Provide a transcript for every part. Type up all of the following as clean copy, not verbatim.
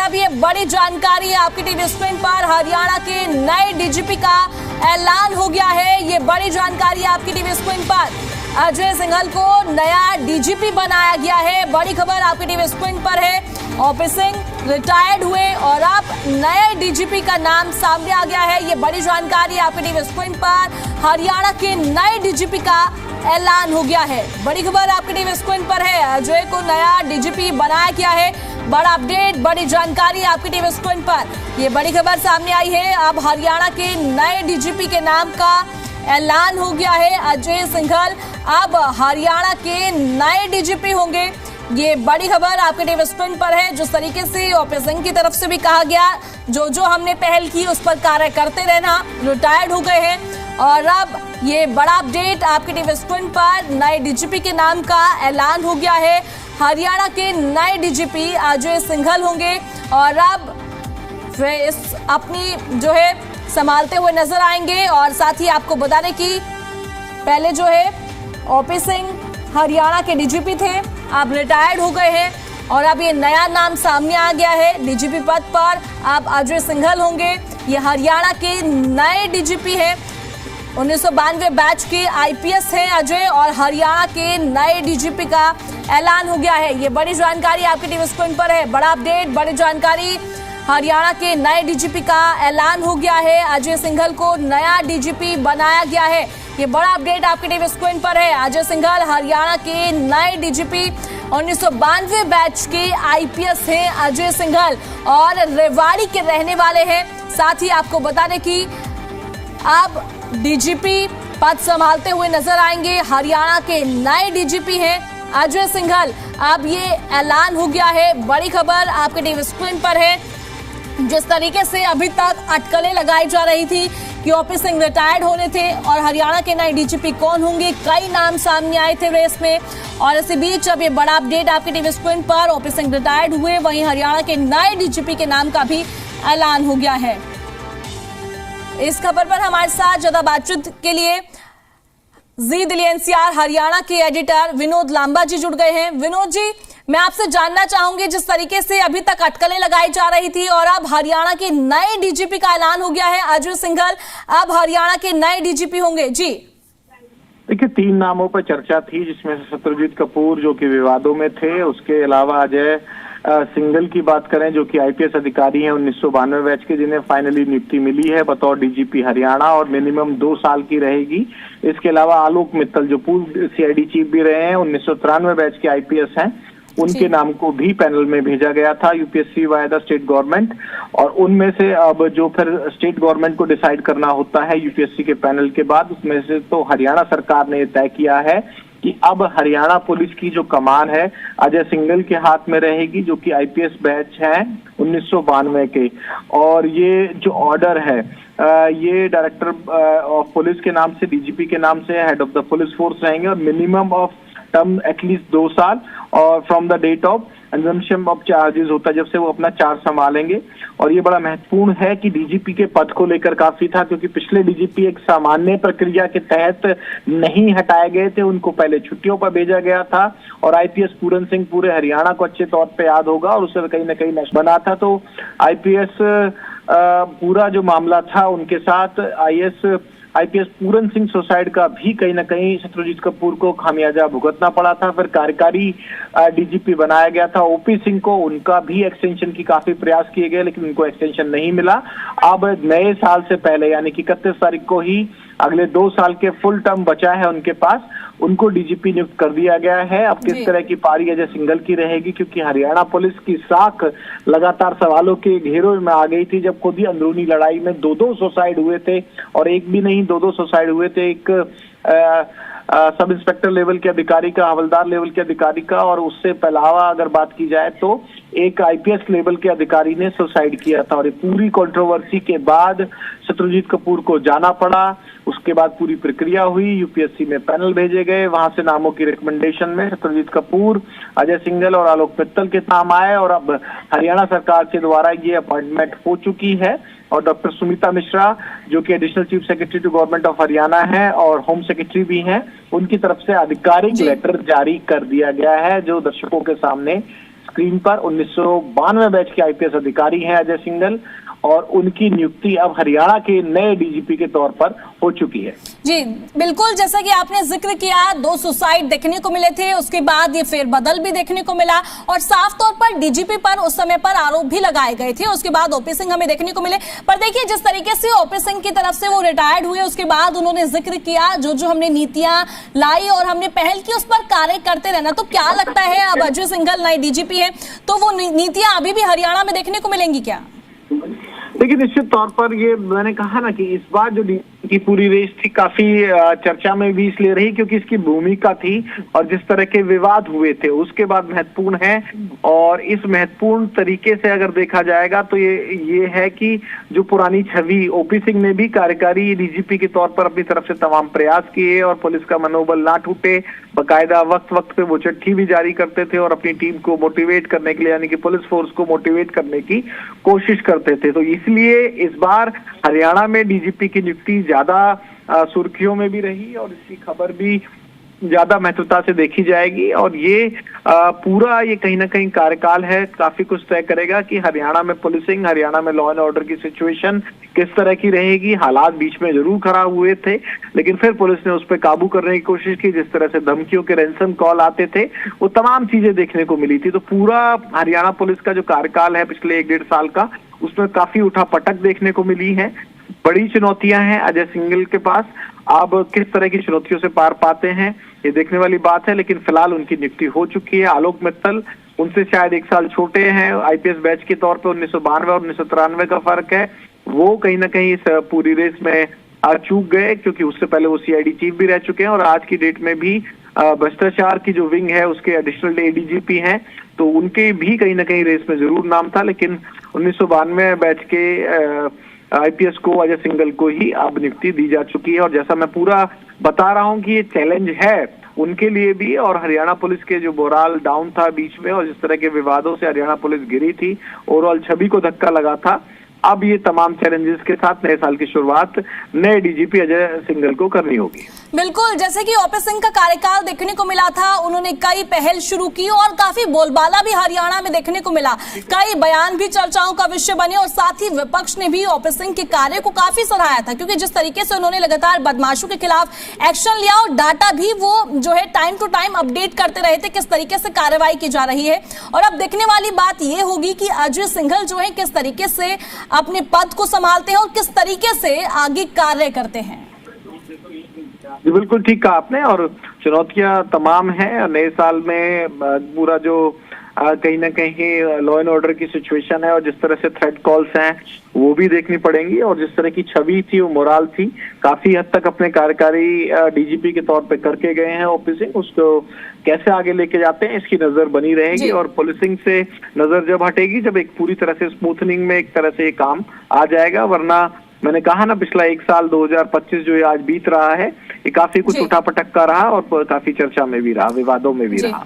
अब ये बड़ी जानकारी है आपकी टीवी स्क्रीन पर। हरियाणा के नए डीजीपी का ऐलान हो गया है। ये बड़ी जानकारी है आपकी टीवी स्क्रीन पर। अजय सिंघल को नया डीजीपी बनाया गया है। बड़ी खबर आपकी टीवी स्क्रीन पर है। ओपी सिंह रिटायर्ड हुए और अब नए डीजीपी का नाम सामने आ गया है। ये बड़ी जानकारी आपकी टीवी स्क्रीन पर। हरियाणा के नए डीजीपी का ऐलान हो गया है। बड़ी खबर आपकी टीवी स्क्रीन पर है। अजय को नया डीजीपी बनाया गया है। बड़ा अपडेट, बड़ी जानकारी आपकी टीवी स्क्रीन पर। ये बड़ी खबर सामने आई है। अब हरियाणा के नए डीजीपी के नाम का ऐलान हो गया है। अजय सिंघल अब हरियाणा के नए डीजीपी होंगे। ये बड़ी खबर आपके टीवी स्क्रीन पर है। जिस तरीके से ओपी सिंह की तरफ से भी कहा गया, जो हमने पहल की उस पर कार्य करते रहना, रिटायर्ड हो गए हैं और अब ये बड़ा अपडेट आपके टीवी स्क्रीन पर। नए डीजीपी के नाम का ऐलान हो गया है। हरियाणा के नए डीजीपी अजय सिंघल होंगे और अब वे इस अपनी जो है संभालते हुए नजर आएंगे। और साथ ही आपको बता दें कि पहले जो है ओपी सिंह हरियाणा के डीजीपी थे, अब रिटायर्ड हो गए हैं और अब ये नया नाम सामने आ गया है। डीजीपी पद पर अब अजय सिंघल होंगे। ये हरियाणा के नए डीजीपी हैं। 1992 बैच के आईपीएस हैं अजय और हरियाणा के नए डीजीपी का ऐलान हो गया है। ये बड़ी जानकारी आपकी टीवी स्क्रीन पर है। बड़ा अपडेट, बड़ी जानकारी। हरियाणा के नए डीजीपी का ऐलान हो गया है। अजय सिंघल को नया डीजीपी बनाया गया है। ये बड़ा अपडेट आपकी टीवी स्क्रीन पर है। अजय सिंघल हरियाणा के नए डीजीपी। 1992 बैच के आईपीएस हैं अजय सिंघल और रेवाड़ी के रहने वाले हैं। साथ ही आपको बता दें कि अब डीजीपी पद संभालते हुए नजर आएंगे। हरियाणा के नए डीजीपी हैं अजय सिंघल। अब ये ऐलान हो गया है। बड़ी खबर आपके टीवी स्क्रीन पर है। जिस तरीके से अभी तक अटकलें लगाई जा रही थी कि ओपी सिंह रिटायर्ड होने थे और हरियाणा के नए डीजीपी कौन होंगे, कई नाम सामने आए थे रेस में। और इसी बीच अब ये बड़ा अपडेट आपकी टीवी स्क्रीन पर। ओपी सिंह रिटायर्ड हुए, वहीं हरियाणा के नए डीजीपी के नाम का भी ऐलान हो गया है। इस खबर पर हमारे साथ ज्यादा बातचीत के लिए जी दिल्ली एनसीआर हरियाणा के एडिटर विनोद लांबा जी जुड़ गए हैं। विनोद जी, मैं आपसे जानना चाहूंगी, जिस तरीके से अभी तक अटकलें लगाई जा रही थी और अब हरियाणा के नए डीजीपी का ऐलान हो गया है। अजय सिंघल अब हरियाणा के नए डीजीपी होंगे। जी देखिए, 3 नामों पर चर्चा थी, जिसमें से सत्यजीत कपूर जो कि विवादों में थे, उसके अलावा अजय सिंघल की बात करें जो कि आईपीएस अधिकारी हैं 1992 बैच के, जिन्हें फाइनली नियुक्ति मिली है बतौर डीजीपी हरियाणा और मिनिमम 2 साल की रहेगी। इसके अलावा आलोक मित्तल जो पूर्व सीआईडी चीफ भी रहे हैं, 1993 बैच के आईपीएस हैं, उनके नाम को भी पैनल में भेजा गया था UPSC via the state government. और उनमें से अब जो फिर स्टेट गवर्नमेंट को डिसाइड करना होता है यूपीएससी के पैनल के बाद, उसमें से तो हरियाणा सरकार ने तय किया है कि अब हरियाणा पुलिस की जो कमान है अजय सिंघल के हाथ में रहेगी, जो कि आईपीएस बैच है 1992 के। और ये जो ऑर्डर है ये डायरेक्टर ऑफ पुलिस के नाम से, डीजीपी के नाम से head of the police force रहेंगे और मिनिमम ऑफ टर्म एटलीस्ट 2 साल और from the date of exemption of charges होता है, जब से वो अपना चार्ज संभालेंगे। और ये बड़ा महत्वपूर्ण है कि डीजीपी के पद को लेकर काफी था, क्योंकि पिछले डीजीपी एक सामान्य प्रक्रिया के तहत नहीं हटाए गए थे, उनको पहले छुट्टियों पर भेजा गया था। और आईपीएस पूरन सिंह पूरे हरियाणा को अच्छे तौर पे याद होगा और उसे कहीं ना कहीं नशा बना था। तो आईपीएस पूरा जो मामला था उनके साथ आईपीएस पूरन सिंह सुसाइड का भी कहीं ना कहीं सत्यजीत कपूर को खामियाजा भुगतना पड़ा था। फिर कार्यकारी डीजीपी बनाया गया था ओपी सिंह को, उनका भी एक्सटेंशन की काफी प्रयास किए गए लेकिन उनको एक्सटेंशन नहीं मिला। अब नए साल से पहले यानी कि 31 तारीख को ही अगले 2 साल के फुल टर्म बचा है उनके पास, उनको डीजीपी नियुक्त कर दिया गया है। अब किस तरह की पारी अजय सिंघल की रहेगी, क्योंकि हरियाणा पुलिस की साख लगातार सवालों के घेरों में आ गई थी, जब खुद ही अंदरूनी लड़ाई में 2 सुसाइड हुए थे और एक भी नहीं 2 सुसाइड हुए थे। एक सब इंस्पेक्टर लेवल के अधिकारी का, हवलदार लेवल के अधिकारी का, और उससे अलावा अगर बात की जाए तो एक आईपीएस लेवल के अधिकारी ने सुसाइड किया था। और पूरी कंट्रोवर्सी के बाद सत्यजीत कपूर को जाना पड़ा। उसके बाद पूरी प्रक्रिया हुई, यूपीएससी में पैनल भेजे गए, वहां से नामों की रिकमेंडेशन में सत्यजीत कपूर, अजय सिंघल और आलोक मित्तल के नाम आए और अब हरियाणा सरकार के द्वारा ये अपॉइंटमेंट हो चुकी है। और डॉक्टर सुमिता मिश्रा जो कि additional chief secretary to government of Haryana है और होम सेक्रेटरी भी हैं, उनकी तरफ से आधिकारिक लेटर जारी कर दिया गया है, जो दर्शकों के सामने स्क्रीन पर 1992 बैच के आईपीएस अधिकारी हैं अजय सिंघल, और उनकी नियुक्ति अब हरियाणा के नए डीजीपी के तौर पर हो चुकी है। जी बिल्कुल, जैसा कि आपने जिक्र किया, 2 सुसाइड देखने को मिले थे, उसके बाद ये फेरबदल भी देखने को मिला और साफ तौर पर डीजीपी पर उस समय पर आरोप भी लगाए गए थे। उसके बाद ओपी सिंह हमें देखने को मिले, पर देखिए जिस तरीके से ओपी सिंह की तरफ से वो रिटायर्ड हुए, उसके बाद उन्होंने जिक्र किया जो जो हमने नीतियां लाई और हमने पहल की उस पर कार्य करते रहना। तो क्या लगता है अब अजय सिंघल नए डीजीपी है तो वो नीतियां अभी भी हरियाणा में देखने को मिलेंगी क्या? देखिए, निश्चित तौर पर ये मैंने कहा ना कि इस बार जो की पूरी रेस थी काफी चर्चा में भी इसलिए रही क्योंकि इसकी भूमिका थी और जिस तरह के विवाद हुए थे उसके बाद महत्वपूर्ण है। और इस महत्वपूर्ण तरीके से अगर देखा जाएगा तो ये है कि जो पुरानी छवि, ओपी सिंह ने भी कार्यकारी डीजीपी के तौर पर अपनी तरफ से तमाम प्रयास किए और पुलिस का मनोबल ना टूटे, बकायदा वक्त वक्त पे वो चिट्ठी भी जारी करते थे और अपनी टीम को मोटिवेट करने के लिए, यानी कि पुलिस फोर्स को मोटिवेट करने की कोशिश करते थे। तो इसलिए इस बार हरियाणा में डीजीपी की नियुक्ति ज्यादा सुर्खियों में भी रही और इसकी खबर भी ज्यादा महत्वता से देखी जाएगी। और ये पूरा ये कहीं ना कहीं कार्यकाल है, काफी कुछ तय करेगा कि हरियाणा में पुलिसिंग, हरियाणा में लॉ एंड ऑर्डर की सिचुएशन किस तरह की रहेगी। हालात बीच में जरूर खराब हुए थे लेकिन फिर पुलिस ने उस पर काबू करने की कोशिश की, जिस तरह से धमकियों के रैंसम कॉल आते थे वो तमाम चीजें देखने को मिली थी। तो पूरा हरियाणा पुलिस का जो कार्यकाल है पिछले 1-1.5 साल का, उसमें काफी उठापटक देखने को मिली है। बड़ी चुनौतियां हैं अजय सिंघल के पास, अब किस तरह की चुनौतियों से पार पाते हैं ये देखने वाली बात है। लेकिन फिलहाल उनकी नियुक्ति हो चुकी है। आलोक मित्तल उनसे शायद 1 साल छोटे हैं, आईपीएस बैच के तौर पे 1992 और 1993 का फर्क है। वो कहीं ना कहीं इस पूरी रेस में चूक गए क्योंकि उससे पहले वो सीआईडी चीफ भी रह चुके हैं और आज की डेट में भी भ्रष्टाचार की जो विंग है उसके एडिशनल एडीजीपी हैं, तो उनके भी कहीं ना कहीं रेस में जरूर नाम था। लेकिन 1992 बैच के आईपीएस को, अजय सिंघल को ही अब नियुक्ति दी जा चुकी है। और जैसा मैं पूरा बता रहा हूं कि ये चैलेंज है उनके लिए भी, और हरियाणा पुलिस के जो मोराल डाउन था बीच में और जिस तरह के विवादों से हरियाणा पुलिस गिरी थी, ओवरऑल छवि को धक्का लगा था, अब ये तमाम चैलेंजेस के साथ नए साल की शुरुआत नए डीजीपी अजय सिंघल को करनी होगी। बिल्कुल, जैसे कि ओपी सिंह का कार्यकाल देखने को मिला था, उन्होंने कई पहल शुरू की और काफी बोलबाला भी हरियाणा में देखने को मिला, कई बयान भी चर्चाओं का विषय बने और साथ ही विपक्ष ने भी ओपी सिंह के कार्य को काफी सराहा था क्योंकि जिस तरीके से उन्होंने लगातार बदमाशों के खिलाफ एक्शन लिया और डाटा भी वो जो है टाइम टू टाइम अपडेट करते रहे थे किस तरीके से कार्रवाई की जा रही है। और अब देखने वाली बात ये होगी कि अजय सिंघल जो है किस तरीके से अपने पद को संभालते हैं और किस तरीके से आगे कार्य करते हैं। जी बिल्कुल ठीक कहा आपने, और चुनौतियां तमाम हैं। नए साल में पूरा जो कहीं ना कहीं लॉ एंड ऑर्डर की सिचुएशन है और जिस तरह से थ्रेट कॉल्स हैं वो भी देखनी पड़ेंगी, और जिस तरह की छवि थी वो मोराल थी, काफी हद तक अपने कार्यकारी डीजीपी के तौर पे करके गए हैं ओपी सिंह, उसको कैसे आगे लेके जाते हैं इसकी नजर बनी रहेगी। और पुलिसिंग से नजर जब हटेगी, जब एक पूरी तरह से स्मूथनिंग में एक तरह से ये काम आ जाएगा, वरना मैंने कहा ना पिछला 1 साल 2025 जो ये आज बीत रहा है ये काफी कुछ उठापटक का रहा और काफी चर्चा में भी रहा, विवादों में भी रहा।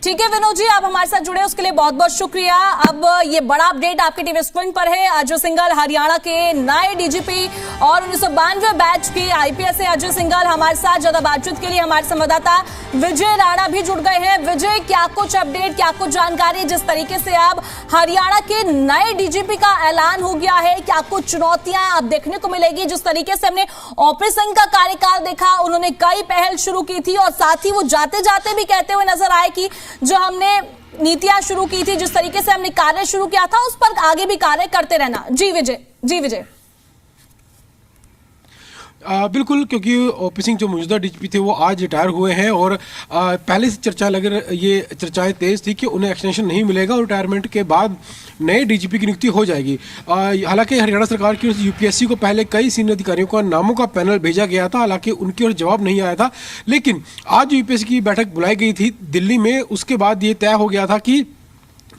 ठीक है विनोद जी, आप हमारे साथ जुड़े उसके लिए बहुत बहुत शुक्रिया। अब ये बड़ा अपडेट आपके टीवी स्क्रीन पर है। अजय सिंघल हरियाणा के नए डीजीपी और 1992 बैच के आईपीएस है अजय सिंघल। हमारे साथ ज्यादा बातचीत के लिए हमारे संवाददाता विजय राणा भी जुड़ गए हैं। विजय, क्या कुछ अपडेट, क्या कुछ जानकारी, जिस तरीके से अब हरियाणा के नए डीजीपी का ऐलान हो गया है, क्या कुछ चुनौतियां अब देखने को मिलेगी? जिस तरीके से हमने ओपी सिंह का कार्यकाल देखा, उन्होंने कई पहल शुरू की थी और साथ ही वो जाते जाते भी कहते हुए नजर आए कि जो हमने नीतियां शुरू की थी, जिस तरीके से हमने कार्य शुरू किया था उस पर आगे भी कार्य करते रहना। जी विजय। बिल्कुल, क्योंकि ओपी सिंह जो मौजूदा डीजीपी थे वो आज रिटायर हुए हैं और पहले से ये चर्चाएं तेज थी कि उन्हें एक्सटेंशन नहीं मिलेगा और रिटायरमेंट के बाद नए डीजीपी की नियुक्ति हो जाएगी। हालांकि हरियाणा सरकार की ओर से यूपीएससी को पहले कई सीनियर अधिकारियों का नामों का पैनल भेजा गया था, हालांकि उनकी ओर जवाब नहीं आया था। लेकिन आज यूपीएससी की बैठक बुलाई गई थी दिल्ली में, उसके बाद ये तय हो गया था कि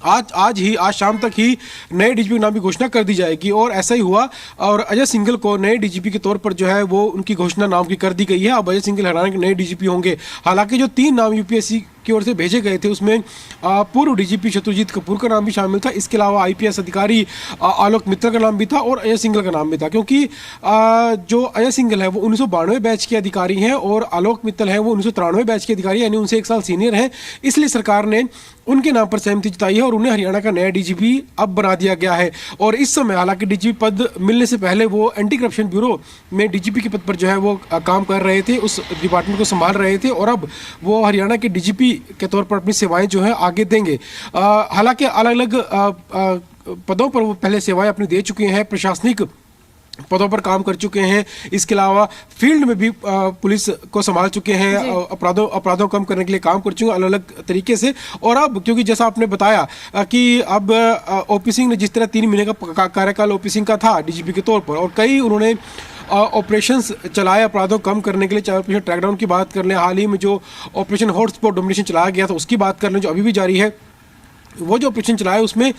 आज शाम तक ही नए डीजीपी के नाम की घोषणा कर दी जाएगी और ऐसा ही हुआ। और अजय सिंघल को नए डीजीपी के तौर पर जो है वो उनकी घोषणा नाम की कर दी गई है। अब अजय सिंघल हरियाणा के नए डीजीपी होंगे। हालांकि जो 3 नाम यूपीएससी की ओर से भेजे गए थे उसमें पूर्व डीजीपी शत्रुजीत कपूर का नाम भी शामिल था। इसके अलावा आईपीएस अधिकारी आलोक मित्तल का नाम भी था और अजय सिंघल का नाम भी था, क्योंकि जो अजय सिंघल है वो 1992 बैच के अधिकारी हैं और आलोक मित्तल है वो 1993 बैच के अधिकारी, यानी उनसे 1 साल सीनियर हैं। इसलिए सरकार ने उनके नाम पर सहमति जताई है और उन्हें हरियाणा का नया डीजीपी अब बना दिया गया है। और इस समय हालांकि डीजीपी पद मिलने से पहले वो एंटी करप्शन ब्यूरो में डीजीपी के पद पर जो है वो काम कर रहे थे, उस डिपार्टमेंट को संभाल रहे थे और अब वो हरियाणा के डीजीपी के तौर पर अपनी सेवाएं जो है आगे देंगे। हालांकि अलग अलग पदों पर वो पहले सेवाएं अपनी दे चुके हैं, प्रशासनिक पदों पर काम कर चुके हैं। इसके अलावा फील्ड में भी पुलिस को संभाल चुके हैं, अपराधों कम करने के लिए काम कर चुके हैं अलग अलग तरीके से। और अब क्योंकि जैसा आपने बताया कि अब ओपी सिंह ने जिस तरह 3 महीने का कार्यकाल ओपी सिंह का था डीजीपी के तौर पर, और कई उन्होंने ऑपरेशंस चलाए अपराधों कम करने के लिए, चाहे ऑपरेशन ट्रैकडाउन की बात कर लें, हाल ही में जो ऑपरेशन हॉटस्पॉट डोमिनेशन चलाया गया था उसकी बात कर लें जो अभी भी जारी है, वो जो ऑपरेशन चलाया उसमें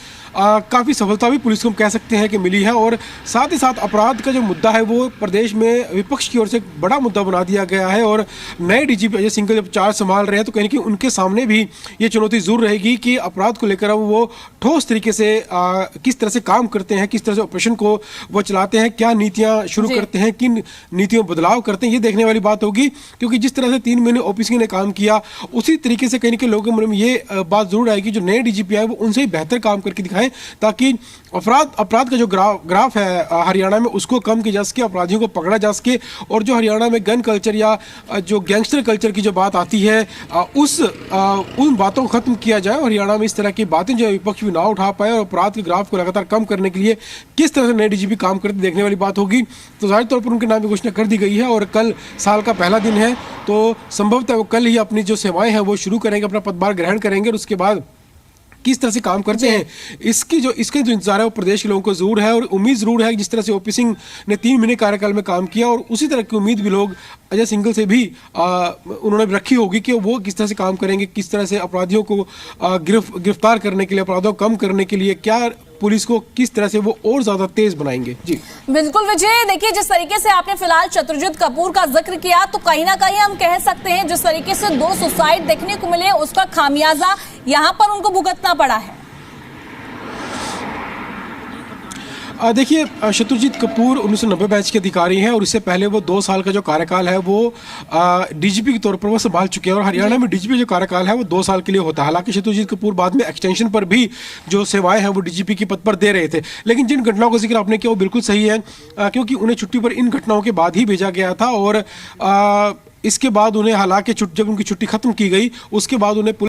काफ़ी सफलता भी पुलिस को हम कह सकते हैं कि मिली है। और साथ ही साथ अपराध का जो मुद्दा है वो प्रदेश में विपक्ष की ओर से एक बड़ा मुद्दा बना दिया गया है। और नए डीजीपी अजय सिंघल जब चार्ज संभाल रहे हैं तो कहीं ना कहीं उनके सामने भी ये चुनौती जरूर रहेगी कि अपराध को लेकर अब वो ठोस तरीके से किस तरह से काम करते हैं, किस तरह से ऑपरेशन को वो चलाते हैं, क्या नीतियाँ शुरू करते हैं, किन नीतियों में बदलाव करते हैं, ये देखने वाली बात होगी। क्योंकि जिस तरह से 3 महीने ओपी सिंह ने काम किया उसी तरीके से कहीं ना कहीं लोगों के मन में ये बात जरूर आएगी जो नए डीजीपी आए वो उनसे ही बेहतर काम करके दिखाएं, ताकि अपराध का जो ग्राफ है हरियाणा में उसको कम किया जा सके, अपराधियों को पकड़ा जा सके। और जो हरियाणा में गन कल्चर या जो गैंगस्टर कल्चर की जो बात आती है उन बातों को खत्म किया जाए। और हरियाणा में इस तरह की बातें जो विपक्ष भी ना उठा पाए और अपराध के ग्राफ को लगातार कम करने के लिए किस तरह से नए डीजीपी काम करते देखने वाली बात होगी। तो जाहिर तौर पर उनके नाम की घोषणा कर दी गई है और कल साल का पहला दिन है, तो संभवतः वो कल ही अपनी जो सेवाएं हैं वो शुरू करेंगे, अपना पदभार ग्रहण करेंगे। और उसके बाद किस तरह से काम करते हैं इसका जो इंतजार है वो प्रदेश के लोगों को जरूर है। और उम्मीद जरूर है कि जिस तरह से ओपी सिंह ने 3 महीने कार्यकाल में काम किया और उसी तरह की उम्मीद भी लोग अजय सिंघल से भी उन्होंने भी रखी होगी कि वो किस तरह से काम करेंगे, किस तरह से अपराधियों को गिरफ्तार करने के लिए, अपराधों को कम करने के लिए क्या पुलिस को किस तरह से वो और ज्यादा तेज बनाएंगे। जी बिल्कुल विजय, देखिए जिस तरीके से आपने फिलहाल शत्रुजीत कपूर का जिक्र किया तो कहीं ना कहीं हम कह सकते हैं जिस तरीके से 2 सुसाइड देखने को मिले उसका खामियाजा यहां पर उनको भुगतना पड़ा है। देखिए शत्रुजीत कपूर 1990 बैच के अधिकारी हैं और इससे पहले वो 2 साल का जो कार्यकाल है वो डीजीपी के तौर पर वो संभाल चुके हैं। और हरियाणा में डीजीपी जो कार्यकाल है वो 2 साल के लिए होता है। हालांकि शत्रुजीत कपूर बाद में एक्सटेंशन पर भी जो सेवाएं हैं वो डीजीपी के पद पर दे रहे थे, लेकिन जिन घटनाओं का जिक्र आपने किया वो बिल्कुल सही है, क्योंकि उन्हें छुट्टी पर इन घटनाओं के बाद ही भेजा गया था। और इसके बाद उन्हें हालांकि जब उनकी छुट्टी खत्म की गई उसके बाद उन्हें